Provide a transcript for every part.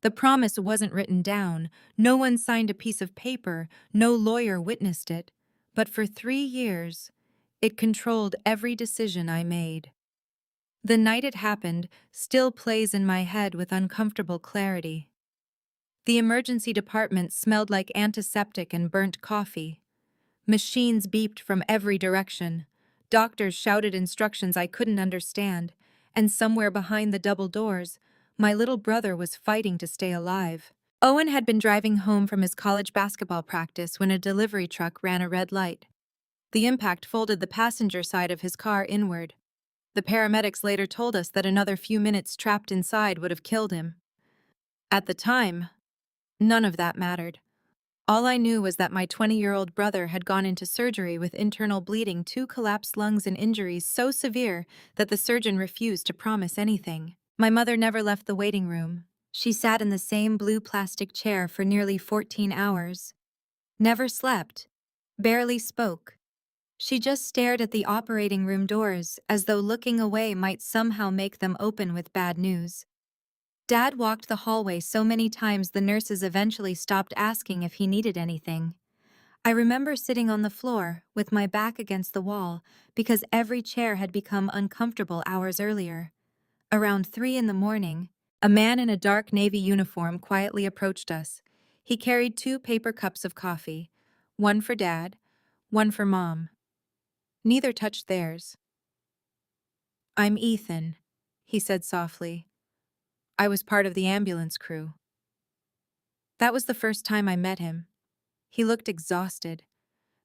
The promise wasn't written down, no one signed a piece of paper, no lawyer witnessed it, but for 3 years, it controlled every decision I made. The night it happened still plays in my head with uncomfortable clarity. The emergency department smelled like antiseptic and burnt coffee. Machines beeped from every direction. Doctors shouted instructions I couldn't understand, and somewhere behind the double doors, my little brother was fighting to stay alive. Owen had been driving home from his college basketball practice when a delivery truck ran a red light. The impact folded the passenger side of his car inward. The paramedics later told us that another few minutes trapped inside would have killed him. At the time, none of that mattered. All I knew was that my 20-year-old brother had gone into surgery with internal bleeding, 2 collapsed lungs, and injuries so severe that the surgeon refused to promise anything. My mother never left the waiting room. She sat in the same blue plastic chair for nearly 14 hours. Never slept. Barely spoke. She just stared at the operating room doors as though looking away might somehow make them open with bad news. Dad walked the hallway so many times the nurses eventually stopped asking if he needed anything. I remember sitting on the floor, with my back against the wall, because every chair had become uncomfortable hours earlier. Around 3 in the morning, a man in a dark navy uniform quietly approached us. He carried 2 paper cups of coffee, one for Dad, one for Mom. Neither touched theirs. "I'm Ethan," he said softly. "I was part of the ambulance crew." That was the first time I met him. He looked exhausted.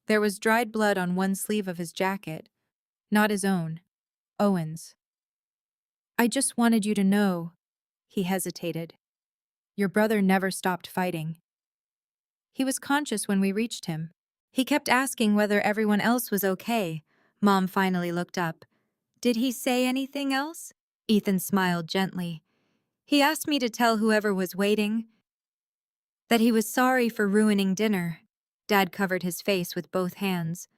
There was dried blood on one sleeve of his jacket, not his own, Owen's. "I just wanted you to know," he hesitated. "Your brother never stopped fighting." He was conscious when we reached him. He kept asking whether everyone else was okay. Mom finally looked up. "Did he say anything else?" Ethan smiled gently. "He asked me to tell whoever was waiting that he was sorry for ruining dinner." Dad covered his face with both hands.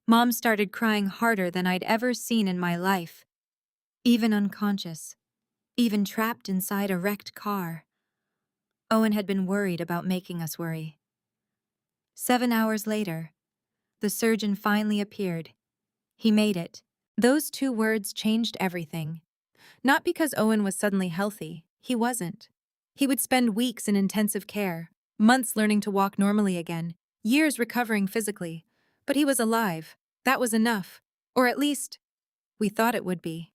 Mom started crying harder than I'd ever seen in my life. Even unconscious. Even trapped inside a wrecked car. Owen had been worried about making us worry. 7 hours later, the surgeon finally appeared. He made it. Those 2 words changed everything. Not because Owen was suddenly healthy. He wasn't. He would spend weeks in intensive care, months learning to walk normally again, years recovering physically. But he was alive. That was enough. Or at least, we thought it would be.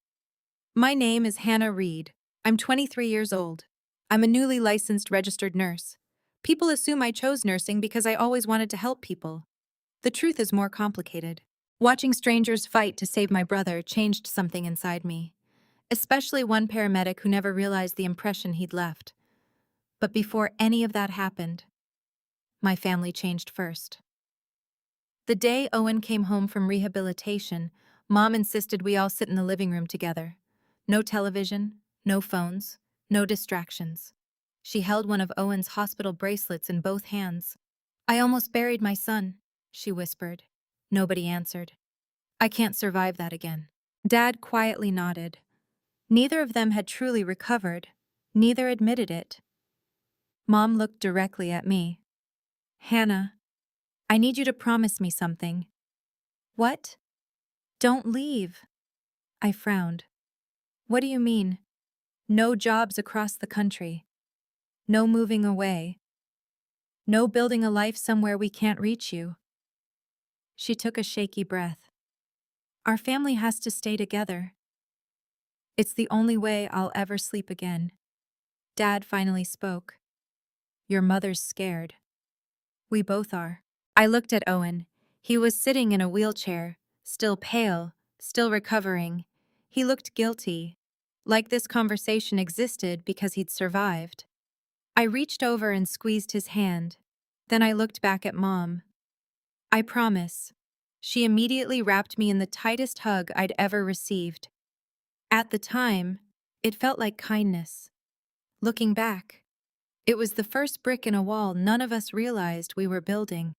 My name is Hannah Reed. I'm 23 years old. I'm a newly licensed registered nurse. People assume I chose nursing because I always wanted to help people. The truth is more complicated. Watching strangers fight to save my brother changed something inside me. Especially one paramedic who never realized the impression he'd left. But before any of that happened, my family changed first. The day Owen came home from rehabilitation, Mom insisted we all sit in the living room together. No television, no phones, no distractions. She held one of Owen's hospital bracelets in both hands. "I almost buried my son," she whispered. Nobody answered. "I can't survive that again." Dad quietly nodded. Neither of them had truly recovered. Neither admitted it. Mom looked directly at me. "Hannah, I need you to promise me something." "What?" "Don't leave." I frowned. "What do you mean?" "No jobs across the country. No moving away. No building a life somewhere we can't reach you." She took a shaky breath. "Our family has to stay together. It's the only way I'll ever sleep again." Dad finally spoke. "Your mother's scared." "We both are." I looked at Owen. He was sitting in a wheelchair, still pale, still recovering. He looked guilty, like this conversation existed because he'd survived. I reached over and squeezed his hand. Then I looked back at Mom. "I promise." She immediately wrapped me in the tightest hug I'd ever received. At the time, it felt like kindness. Looking back, it was the first brick in a wall none of us realized we were building.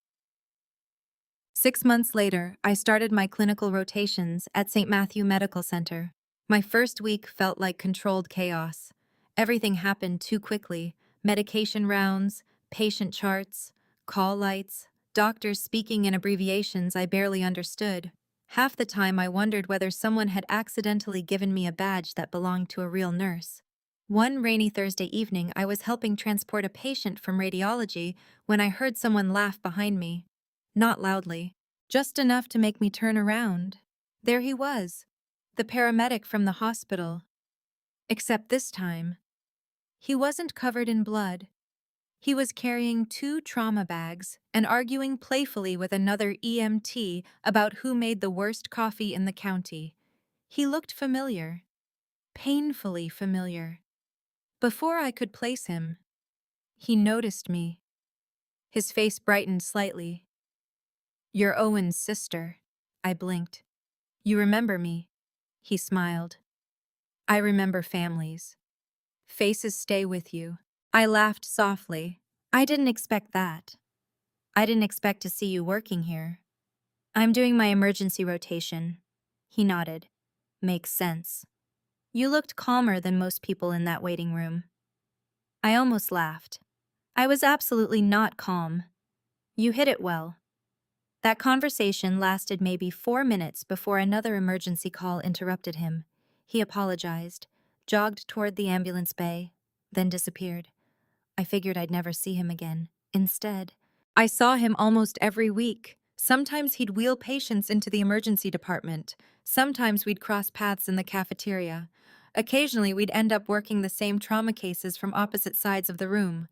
6 months later, I started my clinical rotations at St. Matthew Medical Center. My first week felt like controlled chaos. Everything happened too quickly. Medication rounds, patient charts, call lights, doctors speaking in abbreviations I barely understood. Half the time I wondered whether someone had accidentally given me a badge that belonged to a real nurse. One rainy Thursday evening, I was helping transport a patient from radiology when I heard someone laugh behind me. Not loudly, just enough to make me turn around. There he was, the paramedic from the hospital. Except this time, he wasn't covered in blood. He was carrying two trauma bags and arguing playfully with another EMT about who made the worst coffee in the county. He looked familiar, painfully familiar. Before I could place him, he noticed me. His face brightened slightly. "You're Owen's sister." I blinked. "You remember me?" He smiled. "I remember families. Faces stay with you." I laughed softly. "I didn't expect that. I didn't expect to see you working here." "I'm doing my emergency rotation." He nodded. "Makes sense." "You looked calmer than most people in that waiting room." I almost laughed. I was absolutely not calm. "You hit it well." That conversation lasted maybe 4 minutes before another emergency call interrupted him. He apologized, jogged toward the ambulance bay, then disappeared. I figured I'd never see him again. Instead, I saw him almost every week. Sometimes he'd wheel patients into the emergency department. Sometimes we'd cross paths in the cafeteria. Occasionally, we'd end up working the same trauma cases from opposite sides of the room.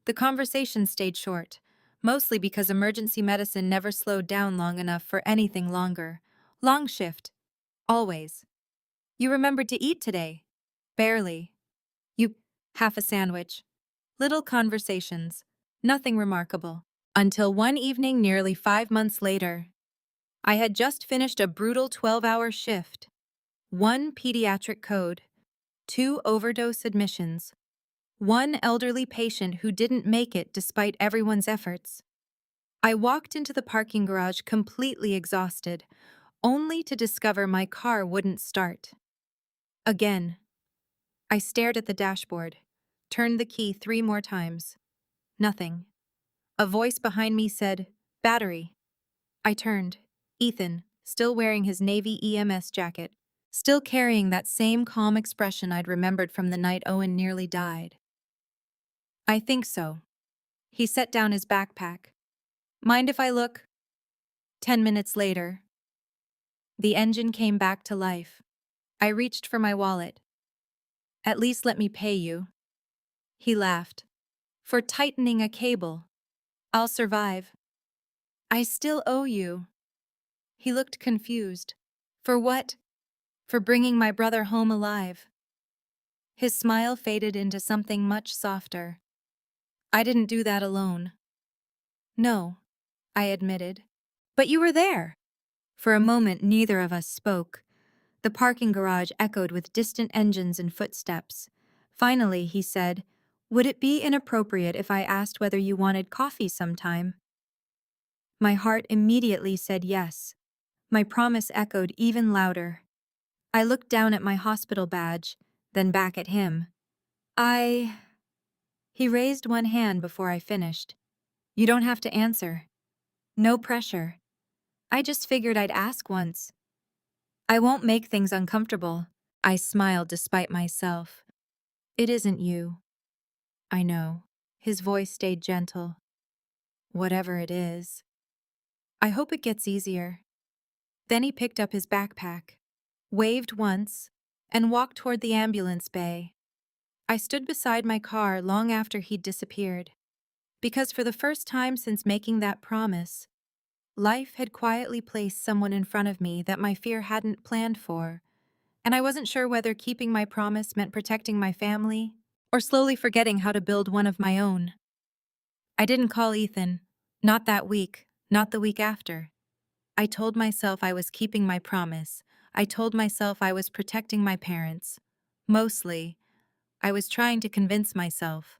The conversation stayed short, mostly because emergency medicine never slowed down long enough for anything longer. Long shift. Always. "You remembered to eat today?" "Barely." "You..." "Half a sandwich." Little conversations. Nothing remarkable. Until one evening nearly 5 months later. I had just finished a brutal 12-hour shift. 1 pediatric code. 2 overdose admissions. 1 elderly patient who didn't make it despite everyone's efforts. I walked into the parking garage completely exhausted, only to discover my car wouldn't start. Again. I stared at the dashboard, turned the key 3 more times. Nothing. A voice behind me said, "Battery." I turned. Ethan, still wearing his Navy EMS jacket, still carrying that same calm expression I'd remembered from the night Owen nearly died. "I think so." He set down his backpack. "Mind if I look?" 10 minutes later. The engine came back to life. I reached for my wallet. "At least let me pay you." He laughed. "For tightening a cable. I'll survive." "I still owe you." He looked confused. "For what?" "For bringing my brother home alive." His smile faded into something much softer. "I didn't do that alone." "No," I admitted. "But you were there." For a moment, neither of us spoke. The parking garage echoed with distant engines and footsteps. Finally, he said, "Would it be inappropriate if I asked whether you wanted coffee sometime?" My heart immediately said yes. My promise echoed even louder. I looked down at my hospital badge, then back at him. He raised one hand before I finished. "You don't have to answer. No pressure. I just figured I'd ask once. I won't make things uncomfortable." I smiled despite myself. "It isn't you." "I know." His voice stayed gentle. "Whatever it is. I hope it gets easier." Then he picked up his backpack, waved once, and walked toward the ambulance bay. I stood beside my car long after he'd disappeared, because for the first time since making that promise, life had quietly placed someone in front of me that my fear hadn't planned for, and I wasn't sure whether keeping my promise meant protecting my family or slowly forgetting how to build one of my own. I didn't call Ethan, not that week, not the week after. I told myself I was keeping my promise. I told myself I was protecting my parents. Mostly, I was trying to convince myself.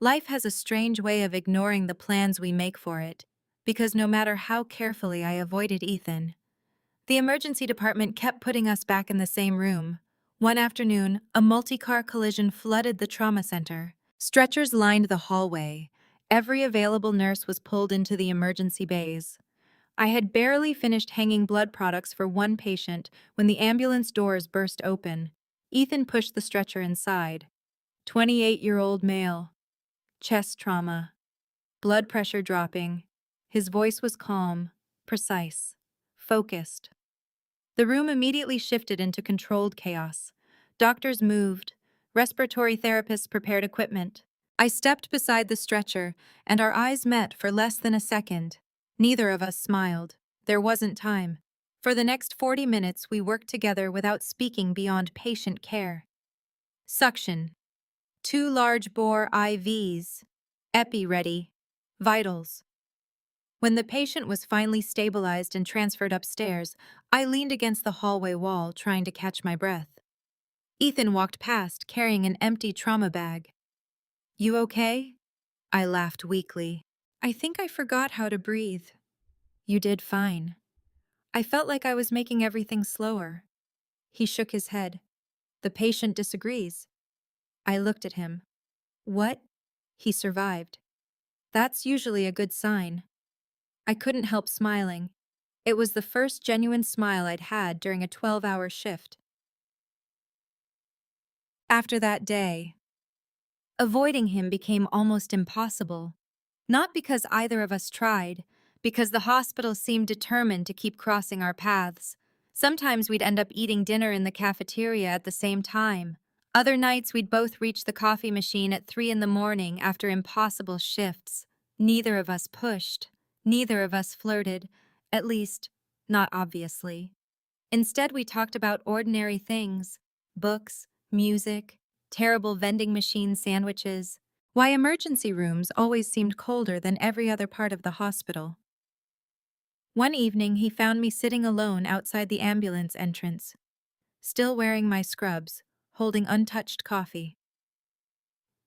Life has a strange way of ignoring the plans we make for it, because no matter how carefully I avoided Ethan, the emergency department kept putting us back in the same room. One afternoon, a multi-car collision flooded the trauma center, Stretchers lined the hallway. Every available nurse was pulled into the emergency bays. I had barely finished hanging blood products for one patient when the ambulance doors burst open. Ethan pushed the stretcher inside. 28-year-old male. Chest trauma. Blood pressure dropping. His voice was calm, precise, focused. The room immediately shifted into controlled chaos. Doctors moved. Respiratory therapists prepared equipment. I stepped beside the stretcher, and our eyes met for less than a second. Neither of us smiled. There wasn't time. For the next 40 minutes, we worked together without speaking beyond patient care. Suction. 2 large bore IVs. Epi ready. Vitals. When the patient was finally stabilized and transferred upstairs, I leaned against the hallway wall, trying to catch my breath. Ethan walked past, carrying an empty trauma bag. "You okay?" I laughed weakly. "I think I forgot how to breathe." "You did fine." I felt like I was making everything slower. He shook his head. "The patient disagrees." I looked at him. "What?" "He survived." "That's usually a good sign." I couldn't help smiling. It was the first genuine smile I'd had during a 12-hour shift. After that day, avoiding him became almost impossible. Not because either of us tried, because the hospital seemed determined to keep crossing our paths. Sometimes we'd end up eating dinner in the cafeteria at the same time. Other nights we'd both reach the coffee machine at 3 in the morning after impossible shifts. Neither of us pushed. Neither of us flirted. At least, not obviously. Instead, we talked about ordinary things: books, music, terrible vending machine sandwiches, why emergency rooms always seemed colder than every other part of the hospital. One evening, he found me sitting alone outside the ambulance entrance, still wearing my scrubs, holding untouched coffee.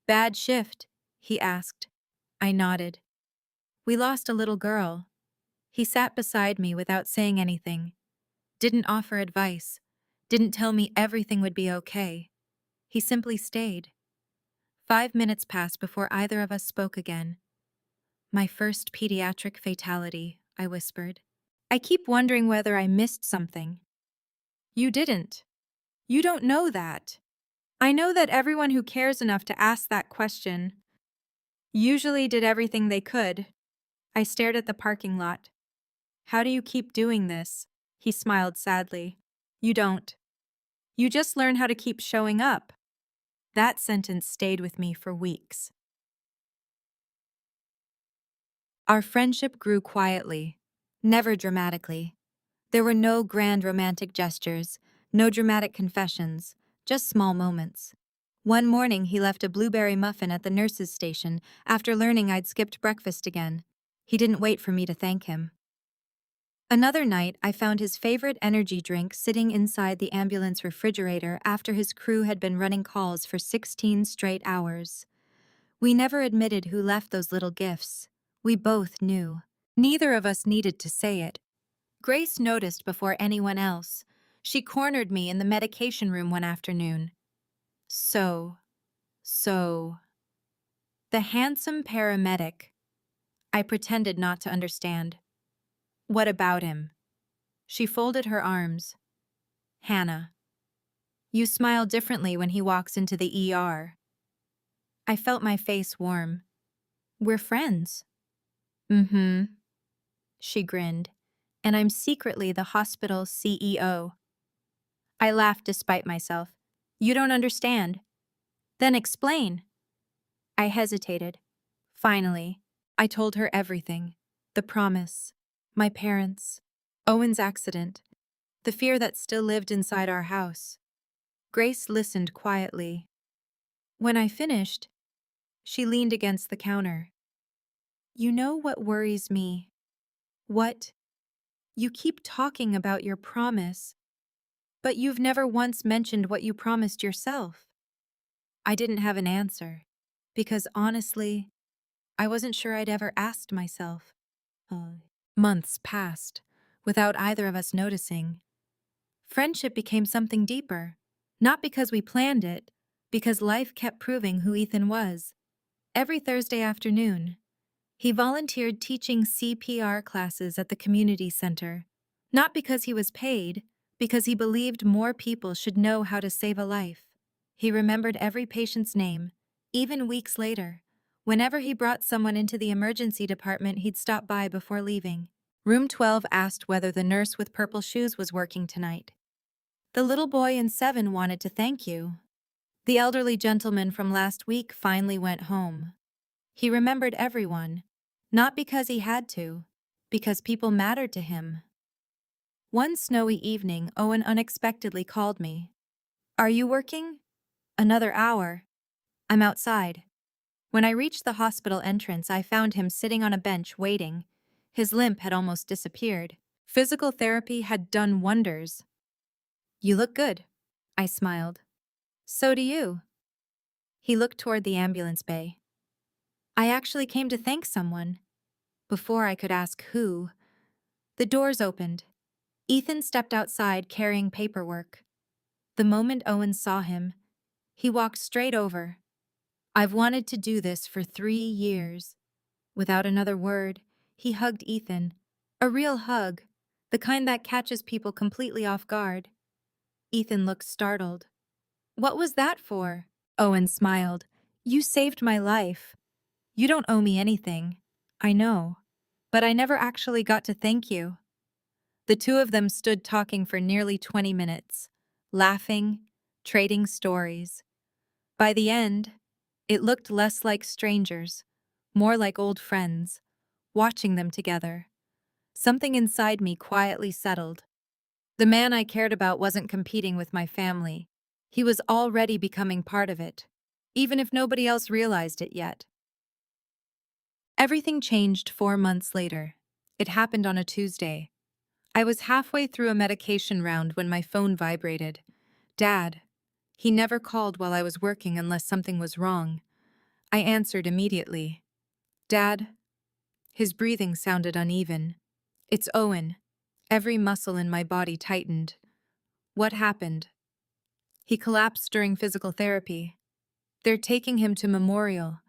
"Bad shift?" he asked. I nodded. "We lost a little girl." He sat beside me without saying anything. Didn't offer advice. Didn't tell me everything would be okay. He simply stayed. 5 minutes passed before either of us spoke again. "My first pediatric fatality," I whispered. "I keep wondering whether I missed something." "You didn't. You don't know that. I know that everyone who cares enough to ask that question usually did everything they could." I stared at the parking lot. "How do you keep doing this?" He smiled sadly. "You don't. You just learn how to keep showing up." That sentence stayed with me for weeks. Our friendship grew quietly, never dramatically. There were no grand romantic gestures, no dramatic confessions, just small moments. One morning, he left a blueberry muffin at the nurse's station after learning I'd skipped breakfast again. He didn't wait for me to thank him. Another night, I found his favorite energy drink sitting inside the ambulance refrigerator after his crew had been running calls for 16 straight hours. We never admitted who left those little gifts. We both knew. Neither of us needed to say it. Grace noticed before anyone else. She cornered me in the medication room one afternoon. So. The handsome paramedic. I pretended not to understand. "What about him?" She folded her arms. "Hannah. You smile differently when he walks into the ER." I felt my face warm. "We're friends." "Mm-hmm." She grinned. "And I'm secretly the hospital's CEO." I laughed despite myself. "You don't understand." "Then explain." I hesitated. Finally, I told her everything. The promise, my parents, Owen's accident, the fear that still lived inside our house. Grace listened quietly. When I finished, she leaned against the counter. "You know what worries me? What? You keep talking about your promise, but you've never once mentioned what you promised yourself." I didn't have an answer, because honestly, I wasn't sure I'd ever asked myself. Months passed, without either of us noticing. Friendship became something deeper, not because we planned it, because life kept proving who Ethan was. every Thursday afternoon. He volunteered teaching CPR classes at the community center, not because he was paid, because he believed more people should know how to save a life. He remembered every patient's name, even weeks later. Whenever he brought someone into the emergency department, he'd stop by before leaving. Room 12 asked whether the nurse with purple shoes was working tonight. The little boy in 7 wanted to thank you. The elderly gentleman from last week finally went home. He remembered everyone, not because he had to, because people mattered to him. One snowy evening, Owen unexpectedly called me. "Are you working?" "Another hour. I'm outside." When I reached the hospital entrance, I found him sitting on a bench waiting. His limp had almost disappeared. Physical therapy had done wonders. "You look good," I smiled. "So do you." He looked toward the ambulance bay. "I actually came to thank someone." Before I could ask who, the doors opened. Ethan stepped outside carrying paperwork. The moment Owen saw him, he walked straight over. "I've wanted to do this for 3 years." Without another word, he hugged Ethan. A real hug, the kind that catches people completely off guard. Ethan looked startled. "What was that for?" Owen smiled. "You saved my life. You don't owe me anything. I know. But I never actually got to thank you." The two of them stood talking for nearly 20 minutes, laughing, trading stories. By the end, it looked less like strangers, more like old friends, watching them together. Something inside me quietly settled. The man I cared about wasn't competing with my family. He was already becoming part of it, even if nobody else realized it yet. Everything changed 4 months later. It happened on a Tuesday. I was halfway through a medication round when my phone vibrated. Dad. He never called while I was working unless something was wrong. I answered immediately. "Dad?" His breathing sounded uneven. "It's Owen." Every muscle in my body tightened. "What happened?" "He collapsed during physical therapy. They're taking him to Memorial."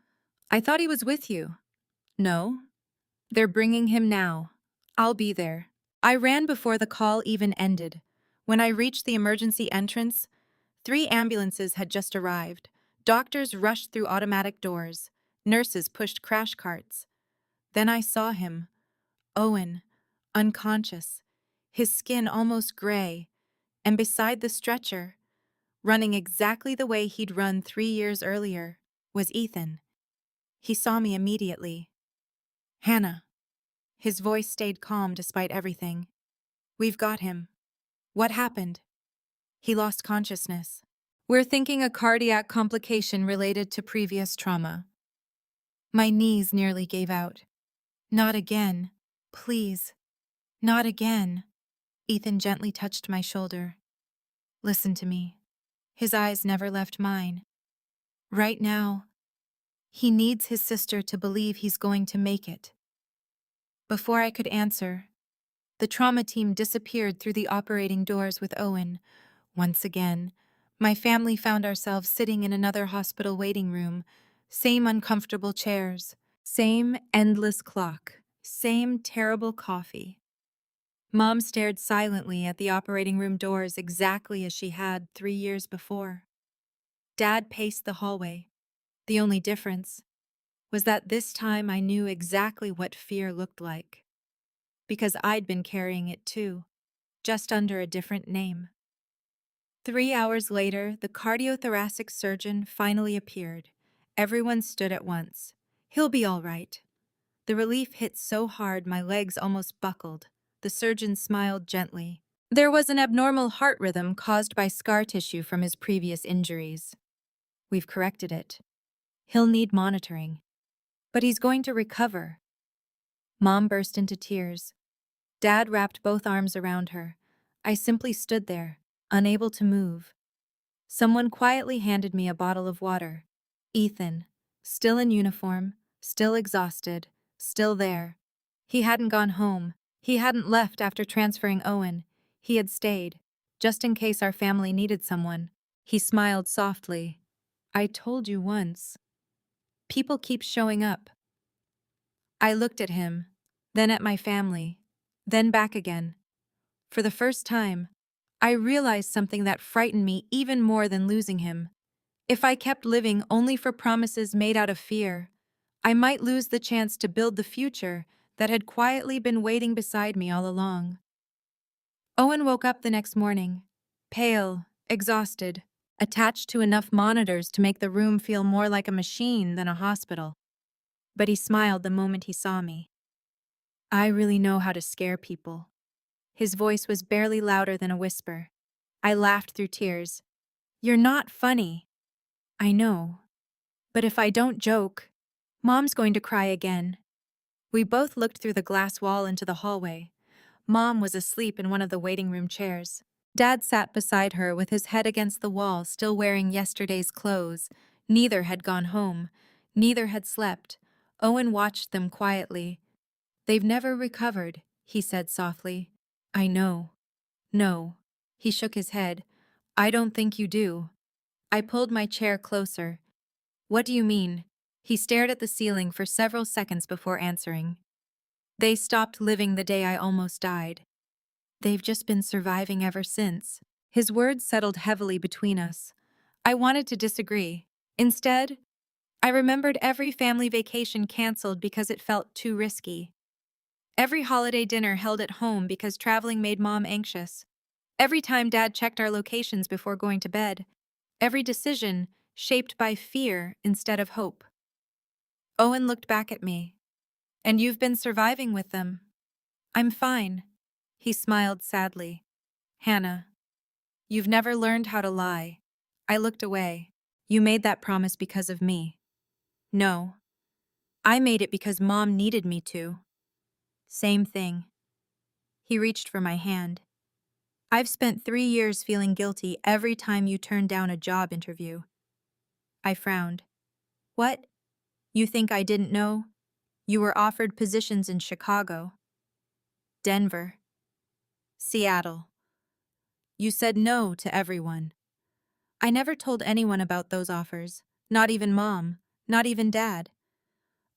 "I thought he was with you." "No. They're bringing him now. I'll be there." I ran before the call even ended. When I reached the emergency entrance, 3 ambulances had just arrived. Doctors rushed through automatic doors. Nurses pushed crash carts. Then I saw him. Owen, unconscious, his skin almost gray, and beside the stretcher, running exactly the way he'd run 3 years earlier, was Ethan. He saw me immediately. "Hannah." His voice stayed calm despite everything. "We've got him." "What happened?" "He lost consciousness. We're thinking a cardiac complication related to previous trauma." My knees nearly gave out. "Not again. Please. Not again." Ethan gently touched my shoulder. "Listen to me." His eyes never left mine. "Right now, he needs his sister to believe he's going to make it." Before I could answer, the trauma team disappeared through the operating doors with Owen. Once again, my family found ourselves sitting in another hospital waiting room. Same uncomfortable chairs, same endless clock, same terrible coffee. Mom stared silently at the operating room doors exactly as she had 3 years before. Dad paced the hallway. The only difference was that this time I knew exactly what fear looked like. Because I'd been carrying it too, just under a different name. 3 hours later, the cardiothoracic surgeon finally appeared. Everyone stood at once. "He'll be all right." The relief hit so hard my legs almost buckled. The surgeon smiled gently. "There was an abnormal heart rhythm caused by scar tissue from his previous injuries. We've corrected it. He'll need monitoring. But he's going to recover." Mom burst into tears. Dad wrapped both arms around her. I simply stood there, unable to move. Someone quietly handed me a bottle of water. Ethan, still in uniform, still exhausted, still there. He hadn't gone home. He hadn't left after transferring Owen. He had stayed, just in case our family needed someone. He smiled softly. "I told you once." People keep showing up. I looked at him, then at my family, then back again. For the first time, I realized something that frightened me even more than losing him. If I kept living only for promises made out of fear, I might lose the chance to build the future that had quietly been waiting beside me all along. Owen woke up the next morning, pale, exhausted, attached to enough monitors to make the room feel more like a machine than a hospital. But he smiled the moment he saw me. I really know how to scare people. His voice was barely louder than a whisper. I laughed through tears. You're not funny. I know. But if I don't joke, Mom's going to cry again. We both looked through the glass wall into the hallway. Mom was asleep in one of the waiting room chairs. Dad sat beside her with his head against the wall, still wearing yesterday's clothes. Neither had gone home. Neither had slept. Owen watched them quietly. They've never recovered, he said softly. I know. No. He shook his head. I don't think you do. I pulled my chair closer. What do you mean? He stared at the ceiling for several seconds before answering. They stopped living the day I almost died. They've just been surviving ever since. His words settled heavily between us. I wanted to disagree. Instead, I remembered every family vacation canceled because it felt too risky. Every holiday dinner held at home because traveling made Mom anxious. Every time Dad checked our locations before going to bed. Every decision shaped by fear instead of hope. Owen looked back at me. And you've been surviving with them. I'm fine. He smiled sadly. Hannah, you've never learned how to lie. I looked away. You made that promise because of me. No. I made it because Mom needed me to. Same thing. He reached for my hand. I've spent 3 years feeling guilty every time you turned down a job interview. I frowned. What? You think I didn't know? You were offered positions in Chicago, Denver, Seattle. You said no to everyone. I never told anyone about those offers, not even Mom, not even Dad.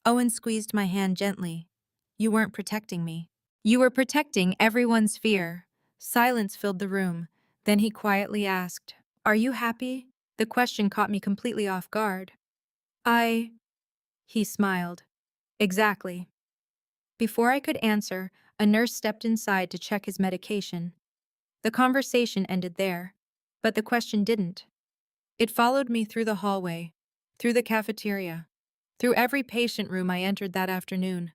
Owen squeezed my hand gently. You weren't protecting me. You were protecting everyone's fear. Silence filled the room. Then he quietly asked, Are you happy? The question caught me completely off guard. He smiled. Exactly. Before I could answer, a nurse stepped inside to check his medication. The conversation ended there, but the question didn't. It followed me through the hallway, through the cafeteria, through every patient room I entered that afternoon.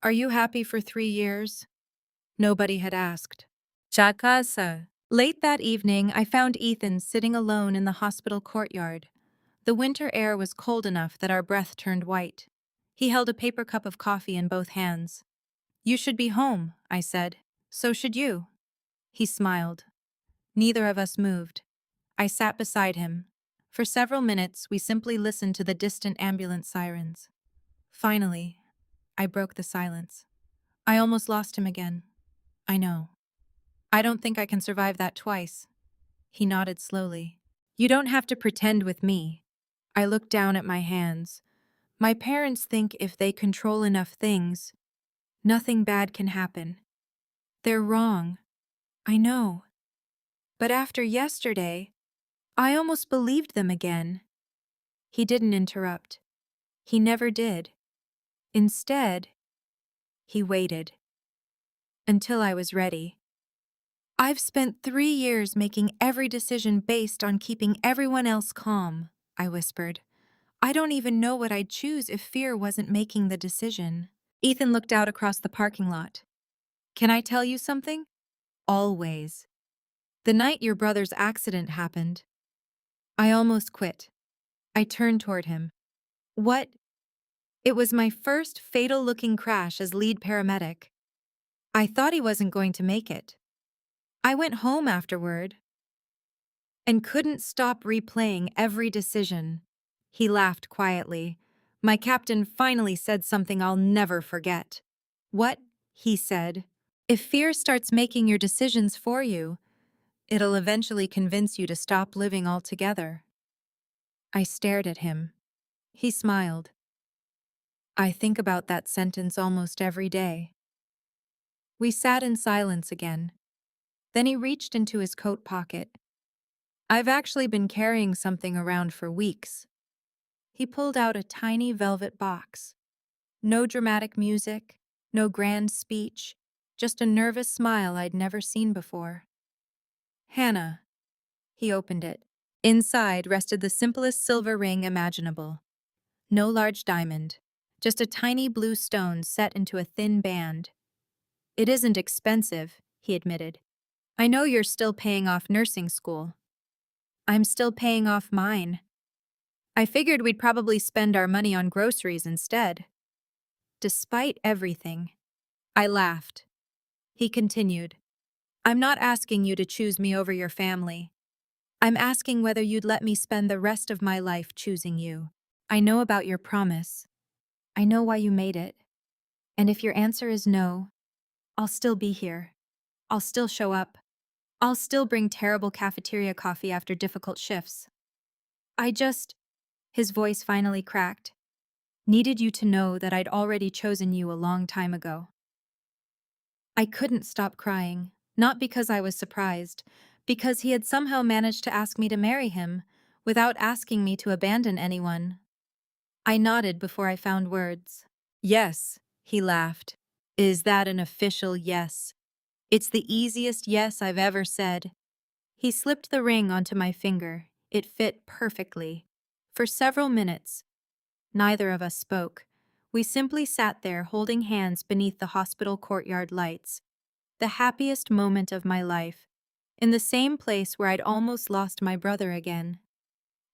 Are you happy for 3 years? Nobody had asked. Chakasa. Late that evening, I found Ethan sitting alone in the hospital courtyard. The winter air was cold enough that our breath turned white. He held a paper cup of coffee in both hands. You should be home, I said. So should you. He smiled. Neither of us moved. I sat beside him. For several minutes, we simply listened to the distant ambulance sirens. Finally, I broke the silence. I almost lost him again. I know. I don't think I can survive that twice. He nodded slowly. You don't have to pretend with me. I looked down at my hands. My parents think if they control enough things, nothing bad can happen. They're wrong. I know. But after yesterday, I almost believed them again. He didn't interrupt. He never did. Instead, he waited. Until I was ready. I've spent 3 years making every decision based on keeping everyone else calm, I whispered. I don't even know what I'd choose if fear wasn't making the decision. Ethan looked out across the parking lot. Can I tell you something? Always. The night your brother's accident happened, I almost quit. I turned toward him. What? It was my first fatal-looking crash as lead paramedic. I thought he wasn't going to make it. I went home afterward and couldn't stop replaying every decision. He laughed quietly. My captain finally said something I'll never forget. What? He said. If fear starts making your decisions for you, it'll eventually convince you to stop living altogether. I stared at him. He smiled. I think about that sentence almost every day. We sat in silence again. Then he reached into his coat pocket. I've actually been carrying something around for weeks. He pulled out a tiny velvet box. No dramatic music, no grand speech, just a nervous smile I'd never seen before. Hannah. He opened it. Inside rested the simplest silver ring imaginable. No large diamond, just a tiny blue stone set into a thin band. It isn't expensive, he admitted. I know you're still paying off nursing school. I'm still paying off mine. I figured we'd probably spend our money on groceries instead. Despite everything, I laughed. He continued, I'm not asking you to choose me over your family. I'm asking whether you'd let me spend the rest of my life choosing you. I know about your promise. I know why you made it. And if your answer is no, I'll still be here. I'll still show up. I'll still bring terrible cafeteria coffee after difficult shifts. His voice finally cracked, needed you to know that I'd already chosen you a long time ago. I couldn't stop crying, not because I was surprised, because he had somehow managed to ask me to marry him, without asking me to abandon anyone. I nodded before I found words. Yes, he laughed. Is that an official yes? It's the easiest yes I've ever said. He slipped the ring onto my finger. It fit perfectly. For several minutes, neither of us spoke. We simply sat there holding hands beneath the hospital courtyard lights. The happiest moment of my life. In the same place where I'd almost lost my brother again.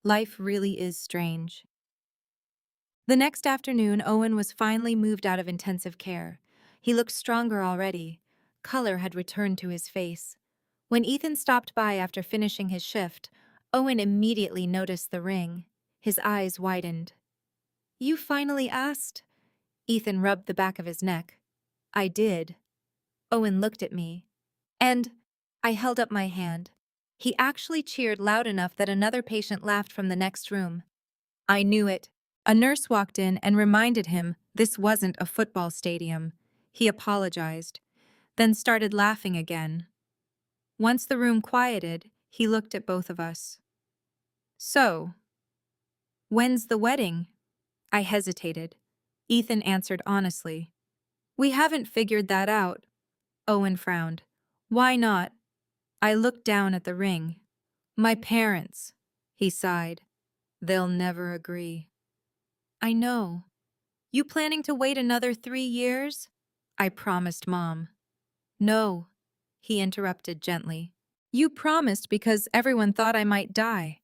Life really is strange. The next afternoon, Owen was finally moved out of intensive care. He looked stronger already. Color had returned to his face. When Ethan stopped by after finishing his shift, Owen immediately noticed the ring. His eyes widened. You finally asked? Ethan rubbed the back of his neck. I did. Owen looked at me. And I held up my hand. He actually cheered loud enough that another patient laughed from the next room. I knew it. A nurse walked in and reminded him this wasn't a football stadium. He apologized, then started laughing again. Once the room quieted, he looked at both of us. So, when's the wedding? I hesitated. Ethan answered honestly. We haven't figured that out. Owen frowned. Why not? I looked down at the ring. My parents, he sighed. They'll never agree. I know. You planning to wait another 3 years? I promised Mom. No, he interrupted gently. You promised because everyone thought I might die.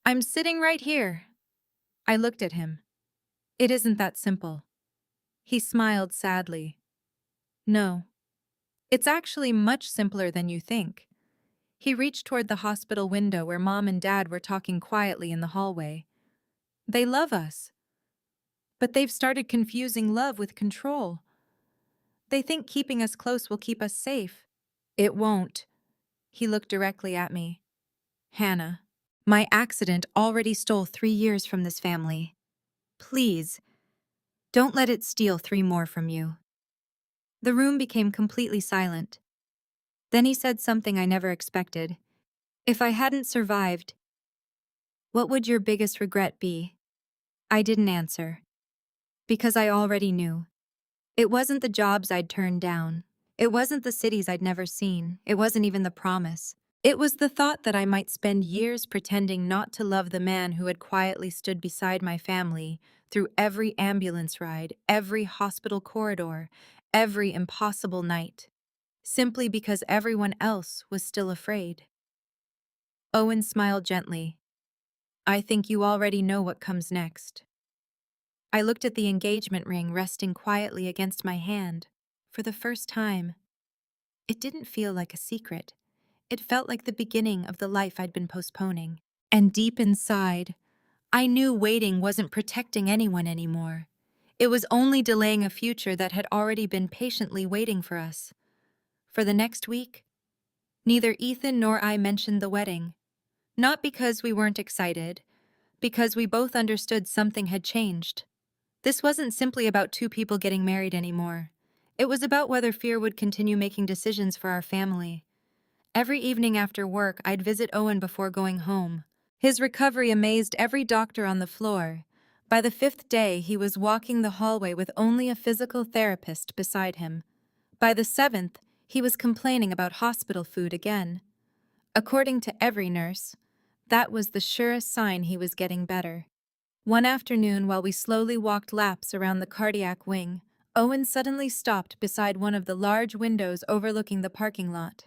I'm sitting right here. I looked at him. It isn't that simple. He smiled sadly. No. It's actually much simpler than you think. He reached toward the hospital window where Mom and Dad were talking quietly in the hallway. They love us. But they've started confusing love with control. They think keeping us close will keep us safe. It won't. He looked directly at me. Hannah, my accident already stole 3 years from this family. Please, don't let it steal 3 more from you. The room became completely silent. Then he said something I never expected. If I hadn't survived, what would your biggest regret be? I didn't answer. Because I already knew. It wasn't the jobs I'd turned down. It wasn't the cities I'd never seen. It wasn't even the promise. It was the thought that I might spend years pretending not to love the man who had quietly stood beside my family through every ambulance ride, every hospital corridor, every impossible night, simply because everyone else was still afraid. Owen smiled gently. I think you already know what comes next. I looked at the engagement ring resting quietly against my hand. For the first time, it didn't feel like a secret. It felt like the beginning of the life I'd been postponing. And deep inside, I knew waiting wasn't protecting anyone anymore. It was only delaying a future that had already been patiently waiting for us. For the next week, neither Ethan nor I mentioned the wedding. Not because we weren't excited, because we both understood something had changed. This wasn't simply about two people getting married anymore. It was about whether fear would continue making decisions for our family. Every evening after work, I'd visit Owen before going home. His recovery amazed every doctor on the floor. By the fifth day, he was walking the hallway with only a physical therapist beside him. By the seventh, he was complaining about hospital food again. According to every nurse, that was the surest sign he was getting better. One afternoon, while we slowly walked laps around the cardiac wing, Owen suddenly stopped beside one of the large windows overlooking the parking lot.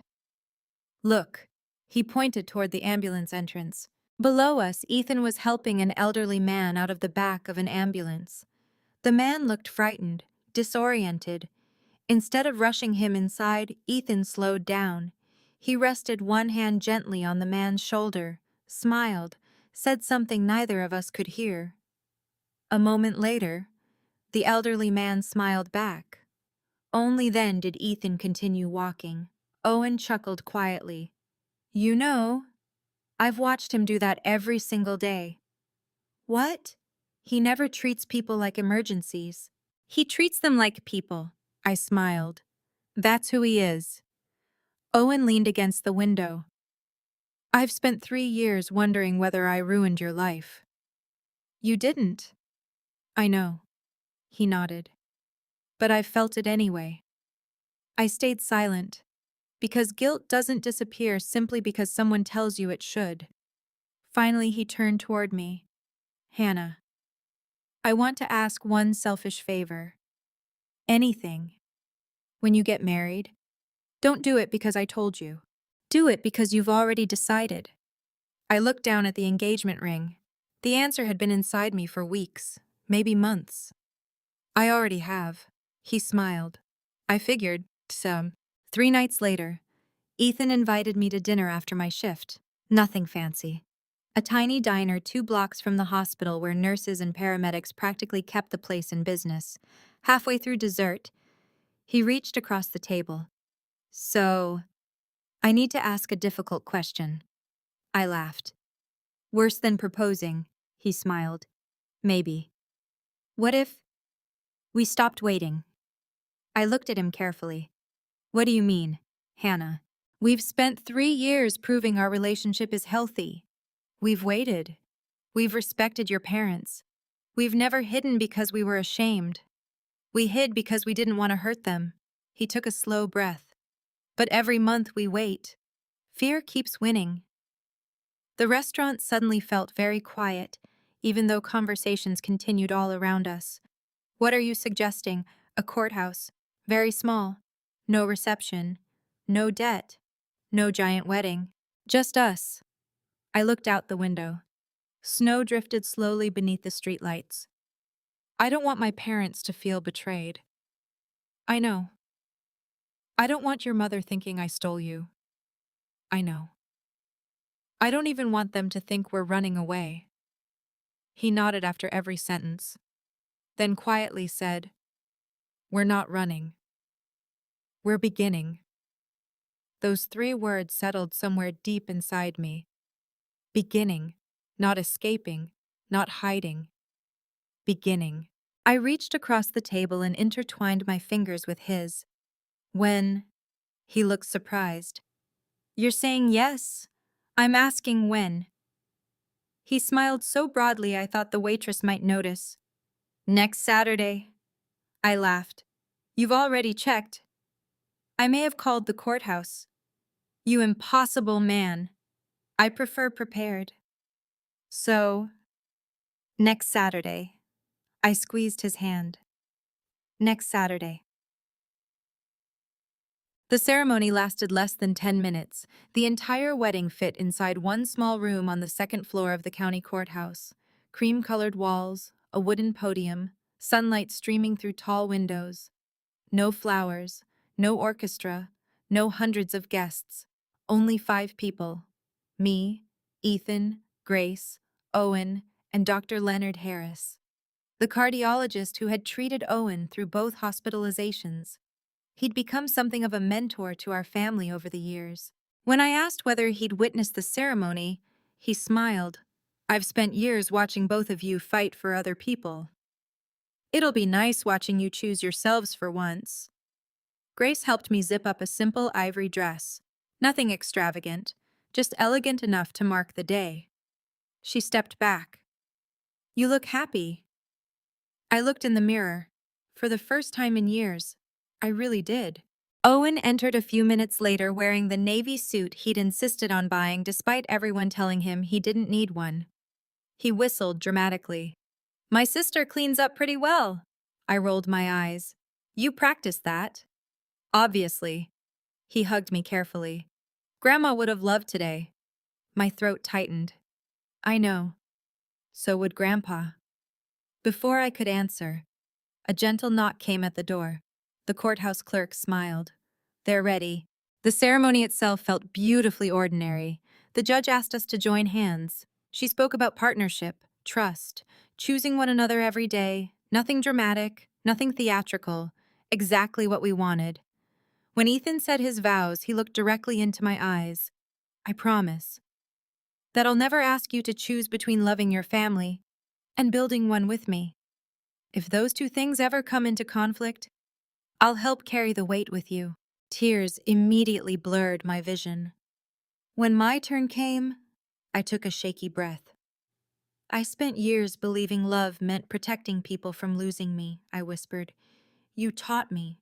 "Look," he pointed toward the ambulance entrance. Below us, Ethan was helping an elderly man out of the back of an ambulance. The man looked frightened, disoriented. Instead of rushing him inside, Ethan slowed down. He rested one hand gently on the man's shoulder, smiled, said something neither of us could hear. A moment later, the elderly man smiled back. Only then did Ethan continue walking. Owen chuckled quietly. "You know, I've watched him do that every single day." "What?" "He never treats people like emergencies. He treats them like people." I smiled. "That's who he is." Owen leaned against the window. "I've spent 3 years wondering whether I ruined your life." "You didn't." "I know." He nodded. "But I've felt it anyway." I stayed silent, because guilt doesn't disappear simply because someone tells you it should. Finally, he turned toward me. "Hannah, I want to ask one selfish favor. Anything. When you get married, don't do it because I told you. Do it because you've already decided." I looked down at the engagement ring. The answer had been inside me for weeks, maybe months. "I already have." He smiled. "I figured, so." 3 nights later, Ethan invited me to dinner after my shift. Nothing fancy. A tiny diner 2 blocks from the hospital where nurses and paramedics practically kept the place in business. Halfway through dessert, he reached across the table. "So, I need to ask a difficult question." I laughed. "Worse than proposing," he smiled. "Maybe. What if we stopped waiting?" I looked at him carefully. "What do you mean, Hannah?" "We've spent 3 years proving our relationship is healthy. We've waited. We've respected your parents. We've never hidden because we were ashamed. We hid because we didn't want to hurt them." He took a slow breath. "But every month we wait. Fear keeps winning." The restaurant suddenly felt very quiet, even though conversations continued all around us. "What are you suggesting? A courthouse. Very small. No reception. No debt. No giant wedding. Just us." I looked out the window. Snow drifted slowly beneath the streetlights. "I don't want my parents to feel betrayed." "I know. I don't want your mother thinking I stole you." "I know. I don't even want them to think we're running away." He nodded after every sentence, then quietly said, "We're not running. We're beginning." Those 3 words settled somewhere deep inside me. Beginning. Not escaping. Not hiding. Beginning. I reached across the table and intertwined my fingers with his. "When?" He looked surprised. "You're saying yes. I'm asking when." He smiled so broadly I thought the waitress might notice. "Next Saturday." I laughed. "You've already checked." "I may have called the courthouse." "You impossible man." "I prefer prepared." "So, next Saturday." I squeezed his hand. "Next Saturday." The ceremony lasted less than 10 minutes. The entire wedding fit inside one small room on the second floor of the county courthouse. Cream-colored walls, a wooden podium, sunlight streaming through tall windows. No flowers, no orchestra, no hundreds of guests. Only 5 people. Me, Ethan, Grace, Owen, and Dr. Leonard Harris, the cardiologist who had treated Owen through both hospitalizations. He'd become something of a mentor to our family over the years. When I asked whether he'd witnessed the ceremony, he smiled. I've spent years watching both of you fight for other people. It'll be nice watching you choose yourselves for once. Grace helped me zip up a simple ivory dress. Nothing extravagant, just elegant enough to mark the day. She stepped back. You look happy. I looked in the mirror. For the first time in years, I really did. Owen entered a few minutes later wearing the navy suit he'd insisted on buying despite everyone telling him he didn't need one. He whistled dramatically. My sister cleans up pretty well. I rolled my eyes. You practiced that? Obviously. He hugged me carefully. Grandma would have loved today. My throat tightened. I know. So would Grandpa. Before I could answer, a gentle knock came at the door. The courthouse clerk smiled. They're ready. The ceremony itself felt beautifully ordinary. The judge asked us to join hands. She spoke about partnership, trust, choosing one another every day, nothing dramatic, nothing theatrical, exactly what we wanted. When Ethan said his vows, he looked directly into my eyes. I promise that I'll never ask you to choose between loving your family and building one with me. If those two things ever come into conflict, I'll help carry the weight with you. Tears immediately blurred my vision. When my turn came, I took a shaky breath. I spent years believing love meant protecting people from losing me, I whispered. You taught me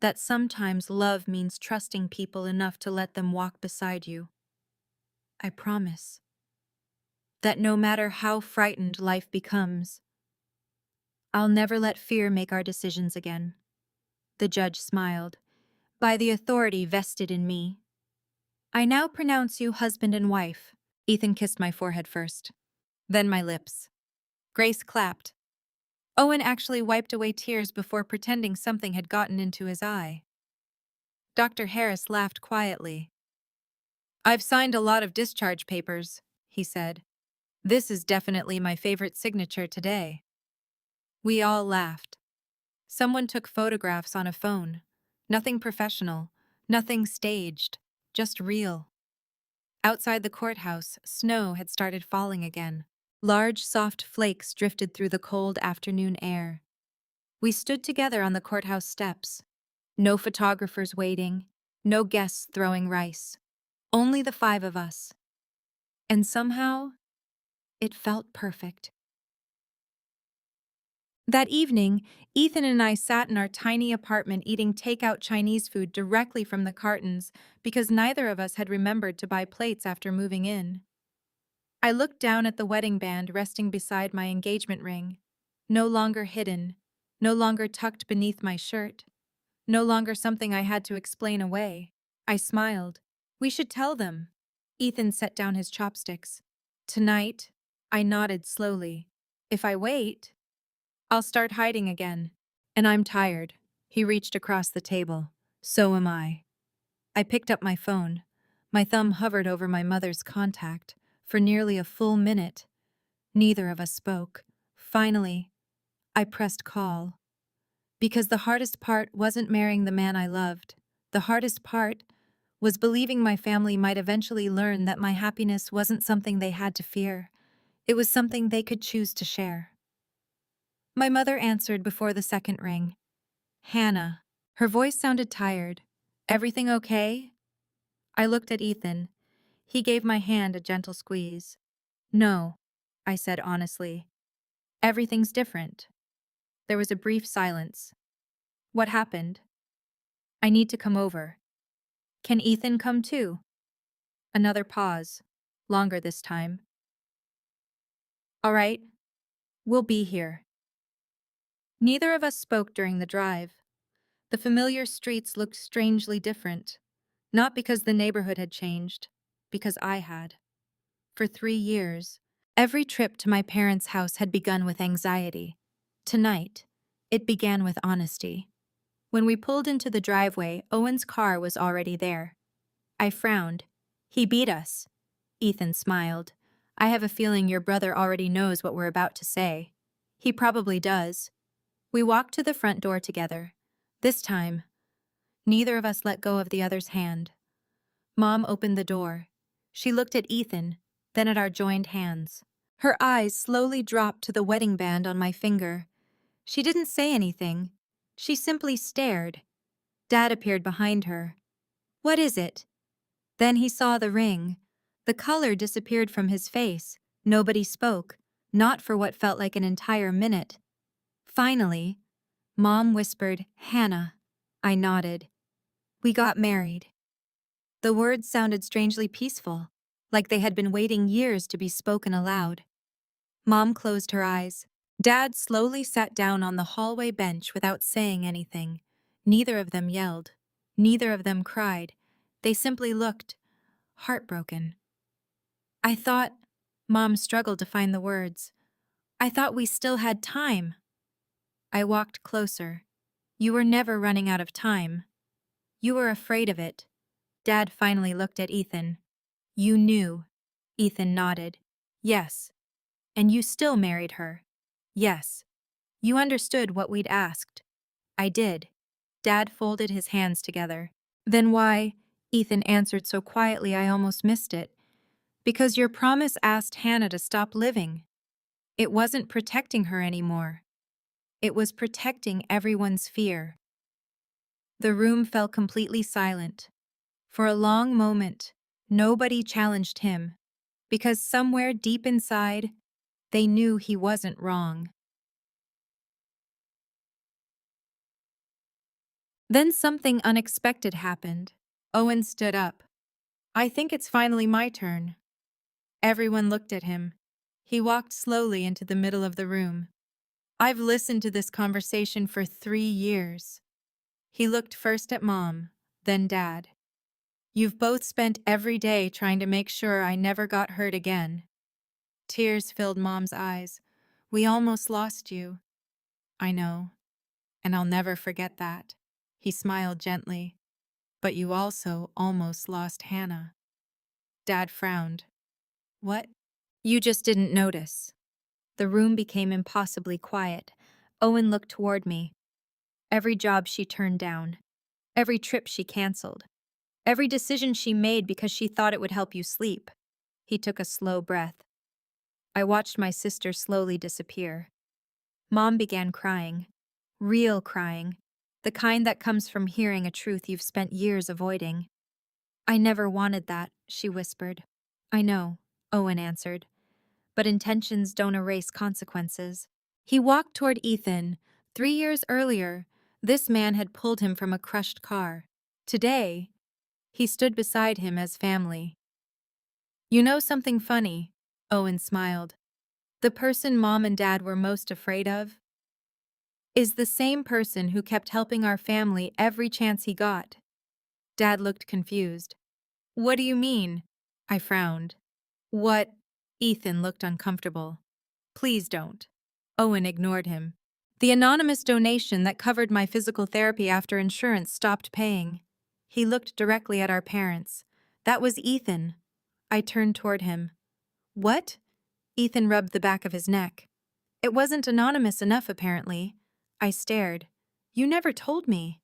that sometimes love means trusting people enough to let them walk beside you. I promise that no matter how frightened life becomes, I'll never let fear make our decisions again. The judge smiled. By the authority vested in me, I now pronounce you husband and wife. Ethan kissed my forehead first, then my lips. Grace clapped. Owen actually wiped away tears before pretending something had gotten into his eye. Dr. Harris laughed quietly. I've signed a lot of discharge papers, he said. This is definitely my favorite signature today. We all laughed. Someone took photographs on a phone. Nothing professional, nothing staged, just real. Outside the courthouse, snow had started falling again. Large, soft flakes drifted through the cold afternoon air. We stood together on the courthouse steps. No photographers waiting, no guests throwing rice. Only the five of us. And somehow, it felt perfect. That evening, Ethan and I sat in our tiny apartment eating takeout Chinese food directly from the cartons because neither of us had remembered to buy plates after moving in. I looked down at the wedding band resting beside my engagement ring, no longer hidden, no longer tucked beneath my shirt, no longer something I had to explain away. I smiled. We should tell them. Ethan set down his chopsticks. Tonight, I nodded slowly. If I wait, I'll start hiding again. And I'm tired. He reached across the table. So am I. I picked up my phone. My thumb hovered over my mother's contact. For nearly a full minute, neither of us spoke. Finally, I pressed call. Because the hardest part wasn't marrying the man I loved. The hardest part was believing my family might eventually learn that my happiness wasn't something they had to fear. It was something they could choose to share. My mother answered before the second ring. Hannah. Her voice sounded tired. Everything okay? I looked at Ethan. He gave my hand a gentle squeeze. No, I said honestly. Everything's different. There was a brief silence. What happened? I need to come over. Can Ethan come too? Another pause. Longer this time. All right. We'll be here. Neither of us spoke during the drive. The familiar streets looked strangely different. Not because the neighborhood had changed, because I had. For 3 years, every trip to my parents' house had begun with anxiety. Tonight, it began with honesty. When we pulled into the driveway, Owen's car was already there. I frowned. He beat us. Ethan smiled. I have a feeling your brother already knows what we're about to say. He probably does. We walked to the front door together. This time, neither of us let go of the other's hand. Mom opened the door. She looked at Ethan, then at our joined hands. Her eyes slowly dropped to the wedding band on my finger. She didn't say anything. She simply stared. Dad appeared behind her. "What is it?" Then he saw the ring. The color disappeared from his face. Nobody spoke, not for what felt like an entire minute. Finally, Mom whispered, "Hannah." I nodded. "We got married." The words sounded strangely peaceful, like they had been waiting years to be spoken aloud. Mom closed her eyes. Dad slowly sat down on the hallway bench without saying anything. Neither of them yelled. Neither of them cried. They simply looked, heartbroken. I thought, Mom struggled to find the words. I thought we still had time. I walked closer. You were never running out of time. You were afraid of it. Dad finally looked at Ethan. You knew. Ethan nodded. Yes. And you still married her. Yes. You understood what we'd asked. I did. Dad folded his hands together. Then why? Ethan answered so quietly I almost missed it. Because your promise asked Hannah to stop living. It wasn't protecting her anymore. It was protecting everyone's fear. The room fell completely silent. For a long moment, nobody challenged him, because somewhere deep inside, they knew he wasn't wrong. Then something unexpected happened. Owen stood up. I think it's finally my turn. Everyone looked at him. He walked slowly into the middle of the room. I've listened to this conversation for 3 years. He looked first at Mom, then Dad. You've both spent every day trying to make sure I never got hurt again. Tears filled Mom's eyes. We almost lost you. I know, and I'll never forget that. He smiled gently. But you also almost lost Hannah. Dad frowned. What? You just didn't notice. The room became impossibly quiet. Owen looked toward me. Every job she turned down. Every trip she canceled. Every decision she made because she thought it would help you sleep. He took a slow breath. I watched my sister slowly disappear. Mom began crying. Real crying. The kind that comes from hearing a truth you've spent years avoiding. I never wanted that, she whispered. I know, Owen answered. But intentions don't erase consequences. He walked toward Ethan. 3 years earlier, this man had pulled him from a crushed car. Today, he stood beside him as family. You know something funny? Owen smiled. The person Mom and Dad were most afraid of is the same person who kept helping our family every chance he got. Dad looked confused. What do you mean? I frowned. What? Ethan looked uncomfortable. Please don't. Owen ignored him. The anonymous donation that covered my physical therapy after insurance stopped paying. He looked directly at our parents. That was Ethan. I turned toward him. What? Ethan rubbed the back of his neck. It wasn't anonymous enough, apparently. I stared. You never told me.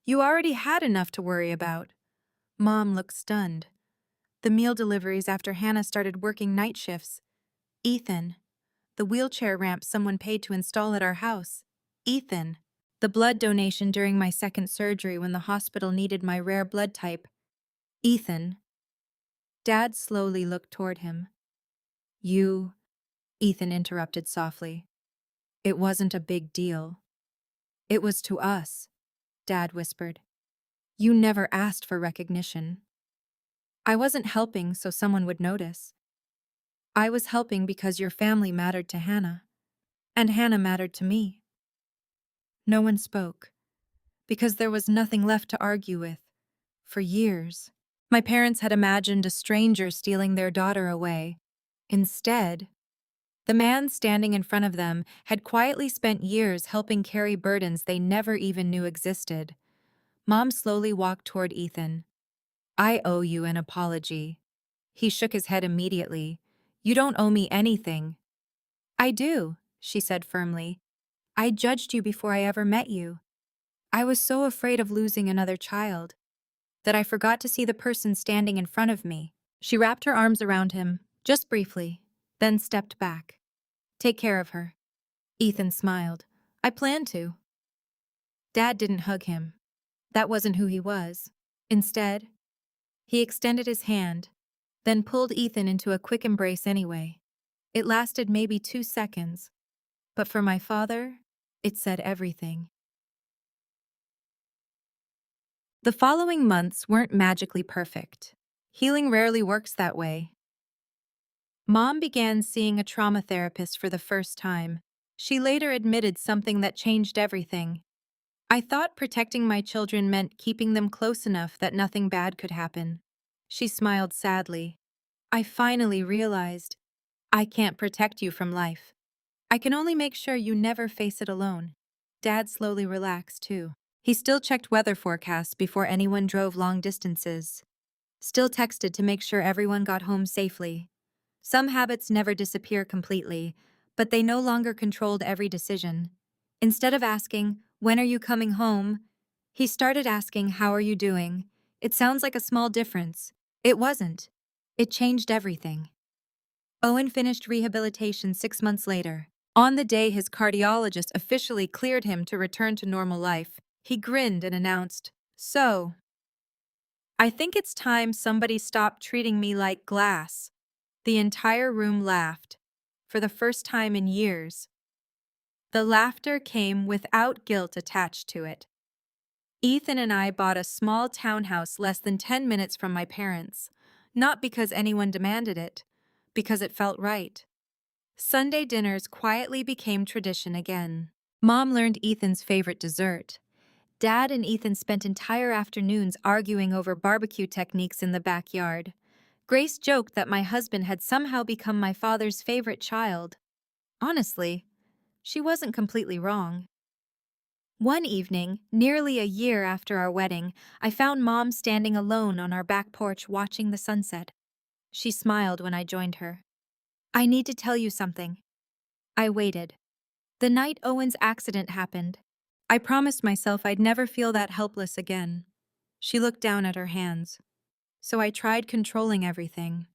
You already had enough to worry about. Mom looked stunned. The meal deliveries after Hannah started working night shifts. Ethan. The wheelchair ramp someone paid to install at our house. Ethan. The blood donation during my second surgery when the hospital needed my rare blood type. Ethan. Dad slowly looked toward him. You, Ethan interrupted softly. It wasn't a big deal. It was to us, Dad whispered. You never asked for recognition. I wasn't helping so someone would notice. I was helping because your family mattered to Hannah, and Hannah mattered to me. No one spoke, because there was nothing left to argue with. For years, my parents had imagined a stranger stealing their daughter away. Instead, the man standing in front of them had quietly spent years helping carry burdens they never even knew existed. Mom slowly walked toward Ethan. I owe you an apology. He shook his head immediately. You don't owe me anything. I do, she said firmly. I judged you before I ever met you. I was so afraid of losing another child that I forgot to see the person standing in front of me. She wrapped her arms around him. Just briefly, then stepped back. Take care of her. Ethan smiled. I plan to. Dad didn't hug him. That wasn't who he was. Instead, he extended his hand, then pulled Ethan into a quick embrace anyway. It lasted maybe 2 seconds, but for my father, it said everything. The following months weren't magically perfect. Healing rarely works that way. Mom began seeing a trauma therapist for the first time. She later admitted something that changed everything. I thought protecting my children meant keeping them close enough that nothing bad could happen. She smiled sadly. I finally realized I can't protect you from life. I can only make sure you never face it alone. Dad slowly relaxed, too. He still checked weather forecasts before anyone drove long distances. Still texted to make sure everyone got home safely. Some habits never disappear completely, but they no longer controlled every decision. Instead of asking, "When are you coming home?" he started asking, "How are you doing?" It sounds like a small difference. It wasn't. It changed everything. Owen finished rehabilitation 6 months later. On the day his cardiologist officially cleared him to return to normal life, he grinned and announced, "So, I think it's time somebody stopped treating me like glass." The entire room laughed, for the first time in years. The laughter came without guilt attached to it. Ethan and I bought a small townhouse less than 10 minutes from my parents, not because anyone demanded it, because it felt right. Sunday dinners quietly became tradition again. Mom learned Ethan's favorite dessert. Dad and Ethan spent entire afternoons arguing over barbecue techniques in the backyard. Grace joked that my husband had somehow become my father's favorite child. Honestly, she wasn't completely wrong. One evening, nearly a year after our wedding, I found Mom standing alone on our back porch watching the sunset. She smiled when I joined her. "I need to tell you something." I waited. The night Owen's accident happened, I promised myself I'd never feel that helpless again. She looked down at her hands. So I tried controlling everything.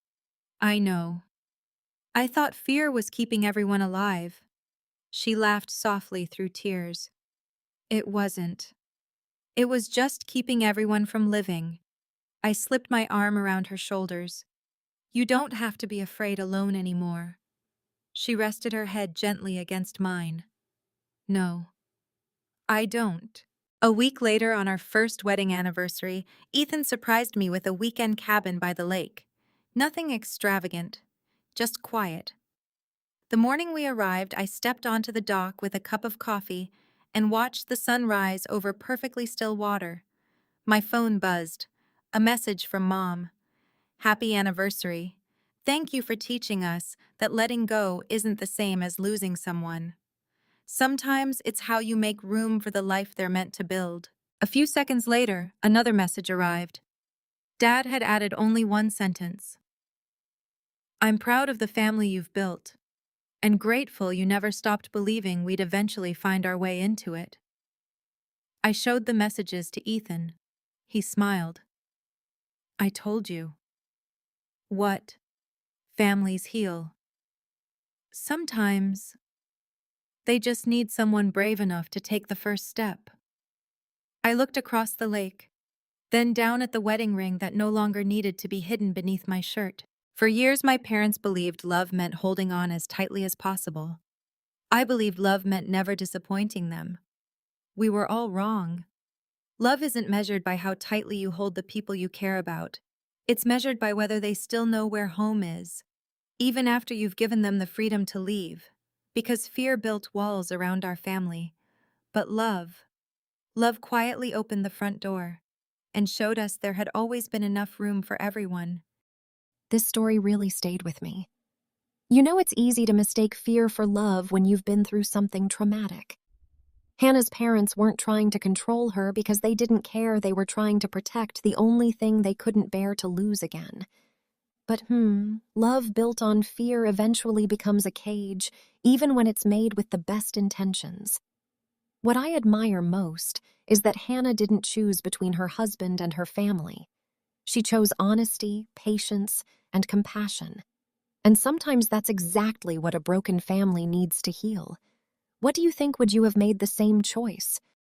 I know. I thought fear was keeping everyone alive. She laughed softly through tears. It wasn't. It was just keeping everyone from living. I slipped my arm around her shoulders. You don't have to be afraid alone anymore. She rested her head gently against mine. No, I don't. A week later, on our first wedding anniversary, Ethan surprised me with a weekend cabin by the lake. Nothing extravagant, just quiet. The morning we arrived, I stepped onto the dock with a cup of coffee and watched the sun rise over perfectly still water. My phone buzzed. A message from Mom. "Happy anniversary. Thank you for teaching us that letting go isn't the same as losing someone. Sometimes it's how you make room for the life they're meant to build." A few seconds later, another message arrived. Dad had added only one sentence. "I'm proud of the family you've built, and grateful you never stopped believing we'd eventually find our way into it." I showed the messages to Ethan. He smiled. "I told you." What? Families heal. Sometimes they just need someone brave enough to take the first step. I looked across the lake, then down at the wedding ring that no longer needed to be hidden beneath my shirt. For years, my parents believed love meant holding on as tightly as possible. I believed love meant never disappointing them. We were all wrong. Love isn't measured by how tightly you hold the people you care about. It's measured by whether they still know where home is, even after you've given them the freedom to leave. Because fear built walls around our family. But love quietly opened the front door and showed us there had always been enough room for everyone. This story really stayed with me. You know, it's easy to mistake fear for love when you've been through something traumatic. Hannah's parents weren't trying to control her because they didn't care. They were trying to protect the only thing they couldn't bear to lose again. But love built on fear eventually becomes a cage, even when it's made with the best intentions. What I admire most is that Hannah didn't choose between her husband and her family. She chose honesty, patience, and compassion. And sometimes that's exactly what a broken family needs to heal. What do you think? Would you have made the same choice?